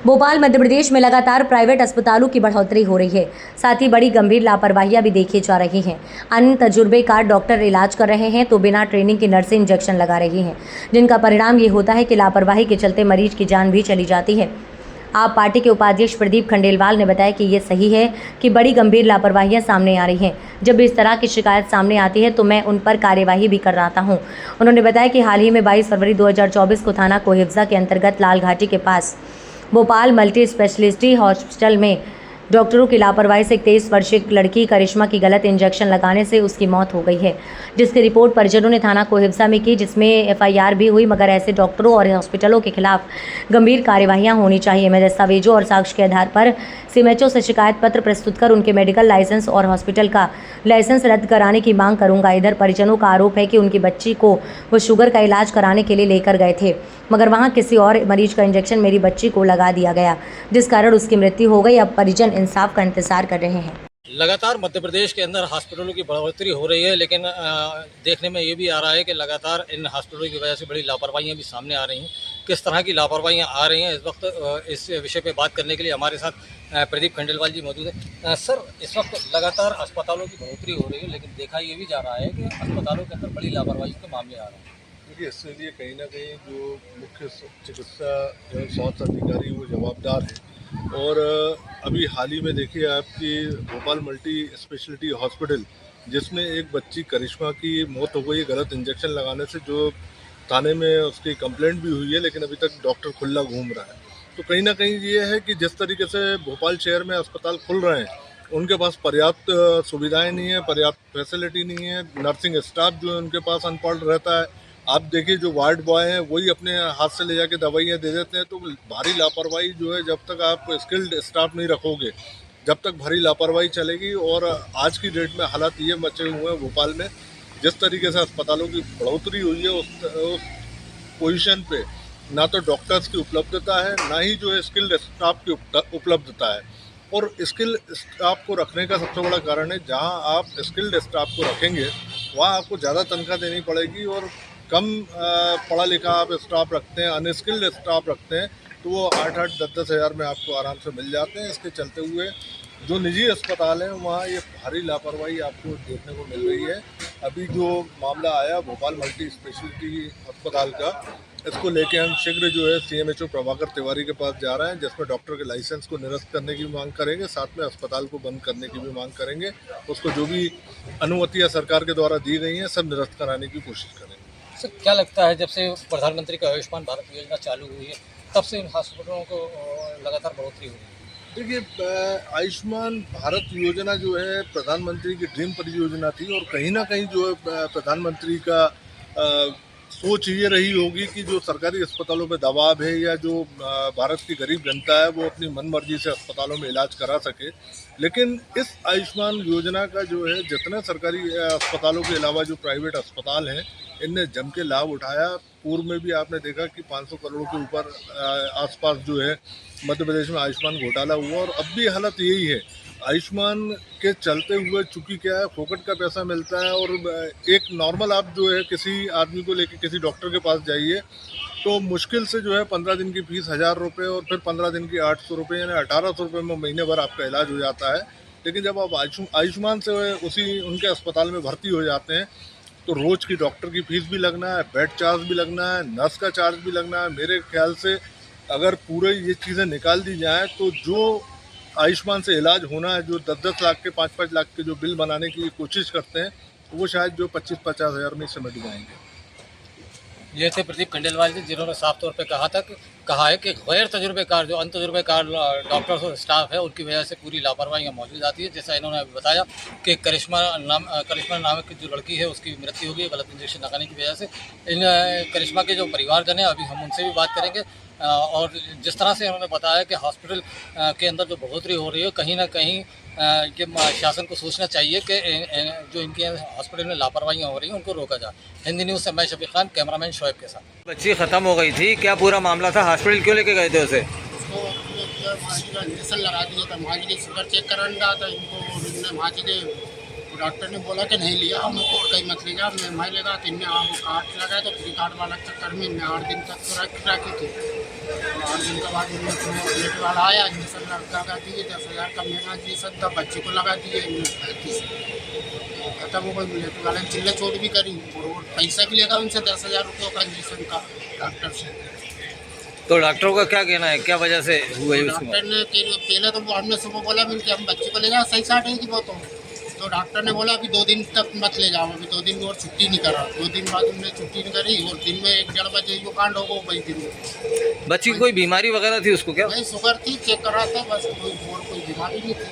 भोपाल मध्य प्रदेश में लगातार प्राइवेट अस्पतालों की बढ़ोतरी हो रही है। साथ ही बड़ी गंभीर लापरवाहियां भी देखी जा रही हैं। अन्य तजुर्बेकार डॉक्टर इलाज कर रहे हैं तो बिना ट्रेनिंग के नर्सें इंजेक्शन लगा रही हैं, जिनका परिणाम ये होता है कि लापरवाही के चलते मरीज की जान भी चली जाती है। आप पार्टी के उपाध्यक्ष प्रदीप खंडेलवाल ने बताया कि ये सही है कि बड़ी गंभीर लापरवाहियां सामने आ रही हैं। जब इस तरह की शिकायत सामने आती है तो मैं उन पर कार्यवाही भी कर रहा हूं। उन्होंने बताया कि हाल ही में 22 फरवरी 2024 को थाना कोहिब्जा के अंतर्गत लाल घाटी के पास भोपाल मल्टी स्पेशलिटी हॉस्पिटल में डॉक्टरों की लापरवाही से एक 23 वर्षीय लड़की करिश्मा की गलत इंजेक्शन लगाने से उसकी मौत हो गई है, जिसकी रिपोर्ट परिजनों ने थाना कोहिब्जा में की, जिसमें FIR भी हुई। मगर ऐसे डॉक्टरों और हॉस्पिटलों के खिलाफ गंभीर कार्यवाहियां होनी चाहिए। मैं दस्तावेजों और साक्ष्य के आधार पर CMHO से शिकायत पत्र प्रस्तुत कर उनके मेडिकल लाइसेंस और हॉस्पिटल का लाइसेंस रद्द कराने की मांग करूंगा। इधर परिजनों का आरोप है कि उनकी बच्ची को वो शुगर का इलाज कराने के लिए लेकर गए थे, मगर वहां किसी और मरीज का इंजेक्शन मेरी बच्ची को लगा दिया गया, जिस कारण उसकी मृत्यु हो गई। अब परिजन इंसाफ का इंतजार कर रहे हैं। लगातार मध्य प्रदेश के अंदर हॉस्पिटलों की बढ़ोतरी हो रही है, लेकिन देखने में ये भी आ रहा है कि लगातार इन हॉस्पिटलों की वजह से बड़ी लापरवाहियां भी सामने आ रही हैं। किस तरह की लापरवाहियां आ रही हैं, इस वक्त इस विषय पे बात करने के लिए हमारे साथ प्रदीप खंडेलवाल जी मौजूद है। सर, इस वक्त लगातार अस्पतालों की बढ़ोतरी हो रही है, लेकिन देखा ये भी जा रहा है कि अस्पतालों के अंदर बड़ी लापरवाही के मामले आ रहे हैं। देखिए, इसके लिए कहीं ना कहीं जो मुख्य चिकित्सा स्वास्थ्य अधिकारी वो जवाबदार है। और अभी हाल ही में देखिए आपकी भोपाल मल्टी स्पेशलिटी हॉस्पिटल, जिसमें एक बच्ची करिश्मा की मौत हो गई गलत इंजेक्शन लगाने से, जो थाने में उसकी कंप्लेंट भी हुई है, लेकिन अभी तक डॉक्टर खुला घूम रहा है। तो कहीं ना कहीं ये है कि जिस तरीके से भोपाल शहर में अस्पताल खुल रहे हैं, उनके पास पर्याप्त सुविधाएं नहीं है, पर्याप्त फैसिलिटी नहीं है। नर्सिंग स्टाफ जो है उनके पास अनपढ़ रहता है। आप देखिए, जो वार्ड बॉय हैं वही अपने हाथ से ले जाके दवाइयाँ दे देते हैं। तो भारी लापरवाही जो है, जब तक आप स्किल्ड स्टाफ नहीं रखोगे, जब तक भारी लापरवाही चलेगी। और आज की डेट में हालात ये मचे हुए हैं भोपाल में, जिस तरीके से अस्पतालों की बढ़ोतरी हुई है, उस पोजीशन पे ना तो डॉक्टर्स की उपलब्धता है, ना ही जो है स्किल्ड स्टाफ की उपलब्धता है। और स्किल स्टाफ को रखने का सबसे बड़ा कारण है, जहां आप स्किल्ड स्टाफ को रखेंगे वहां आपको ज़्यादा तनख्वाह देनी पड़ेगी। और कम पढ़ा लिखा आप स्टाफ रखते हैं, अनस्किल्ड स्टाफ रखते हैं, तो वो 8-8, 10-10 हज़ार में आपको आराम से मिल जाते हैं। इसके चलते हुए जो निजी अस्पताल हैं वहाँ ये भारी लापरवाही आपको देखने को मिल रही है। अभी जो मामला आया भोपाल मल्टी स्पेशलिटी अस्पताल का, इसको लेके हम शीघ्र जो है CMHO प्रभाकर तिवारी के पास जा रहे हैं, जिसमें डॉक्टर के लाइसेंस को निरस्त करने की मांग करेंगे, साथ में अस्पताल को बंद करने की भी मांग करेंगे। उसको जो भी अनुमतियाँ सरकार के द्वारा दी गई हैं सब निरस्त कराने की कोशिश करेंगे। सर, क्या लगता है, जब से प्रधानमंत्री का आयुष्मान भारत योजना चालू हुई है, तब से इन हॉस्पिटलों को लगातार बढ़ोतरी हुई है? देखिए, आयुष्मान भारत योजना जो है प्रधानमंत्री की ड्रीम परियोजना थी। और कहीं ना कहीं जो है प्रधानमंत्री का सोच ये रही होगी कि जो सरकारी अस्पतालों में दबाव है, या जो भारत की गरीब जनता है वो अपनी मनमर्जी से अस्पतालों में इलाज करा सके। लेकिन इस आयुष्मान योजना का जो है, जितने सरकारी अस्पतालों के अलावा जो प्राइवेट अस्पताल हैं, इनने जम के लाभ उठाया। पूर्व में भी आपने देखा कि 500 करोड़ के ऊपर आसपास जो है मध्य प्रदेश में आयुष्मान घोटाला हुआ। और अब भी हालत यही है। आयुष्मान के चलते हुए चूंकि क्या है, फोकट का पैसा मिलता है। और एक नॉर्मल आप जो है किसी आदमी को लेके किसी डॉक्टर के पास जाइए तो मुश्किल से जो है 15 दिन की फीस 1000 रुपये, और फिर 15 दिन की 800 रुपये, यानी 1800 रुपये में महीने भर आपका इलाज हो जाता है। लेकिन जब आप आयुष्मान से उसी उनके अस्पताल में भर्ती हो जाते हैं तो रोज़ की डॉक्टर की फीस भी लगना है, बेड चार्ज भी लगना है, नर्स का चार्ज भी लगना है। मेरे ख्याल से अगर पूरे ये चीज़ें निकाल दी जाएँ तो जो आयुष्मान से इलाज होना है, जो 10-10 लाख के 5-5 लाख के जो बिल बनाने की कोशिश करते हैं, वो शायद जो 25-50 हज़ार में सिमट जाएंगे। ये थे प्रदीप खंडेलवाल जी, जिन्होंने साफ तौर पे कहा है कि गैर तजुर्बेकार जो अनतजुर्बेकार डॉक्टर्स और स्टाफ है, उनकी वजह से पूरी लापरवाहियाँ मौजूद आती है। जैसा इन्होंने अभी बताया कि करिश्मा नामक की जो लड़की है उसकी मृत्यु हो गई गलत इंजेक्शन लगाने की वजह से। इन करिश्मा के जो परिवारजन है, अभी हम उनसे भी बात करेंगे। और जिस तरह से उन्होंने बताया कि हॉस्पिटल के अंदर जो बढ़ोतरी हो रही है, कहीं ना कहीं ये शासन को सोचना चाहिए कि जो इनके हॉस्पिटल में लापरवाहियाँ हो रही हैं उनको रोका जाए। हिंदी न्यूज़ से मैं शफीक खान, कैमरामैन शोएब के साथ। बच्ची ख़त्म हो गई थी, क्या पूरा मामला था? हॉस्पिटल क्यों लेके गए थे उसे? उसको इंजेक्शन लगा दिया था। माँ जी शुगर चेक कराने गया था, इनको माँ जी डॉक्टर ने बोला कि नहीं लिया, हमको कहीं मत ले जा, मैं लेगा तो इनने काट लगाया। तो फ्री कार्ड वाला चक्कर में 8 दिन तक तो रखी थी। 8 दिन के बाद प्लेट वाला आया, इंजेक्शन लगा दिए, 10,000 का महंगा इंजेक्शन था, बच्चे को लगा दिए 35। खत्म हो गई। प्लेट वाले ने चिल्ला चोट भी करी और पैसा भी लेगा उनसे 10,000 रुपये का इंजेक्शन का डॉक्टर से। तो डॉक्टरों का क्या कहना है, क्या वजह से हुआ है उसको? डॉक्टर ने पहले तो हमने सुबह बोला कि हम बच्चे को ले जाओ, सही साठ है कि वो तो डॉक्टर ने बोला अभी 2 दिन तक मत ले जाओ, अभी 2 दिन में और छुट्टी नहीं करा। 2 दिन बाद उन्होंने छुट्टी नहीं करी और दिन में 1-1.5 बजे जो कांड होगा वही दिन में। बच्ची की कोई बीमारी वगैरह थी उसको क्या? वही शुगर थी, चेक करा था, बस कोई और कोई बीमारी नहीं थी।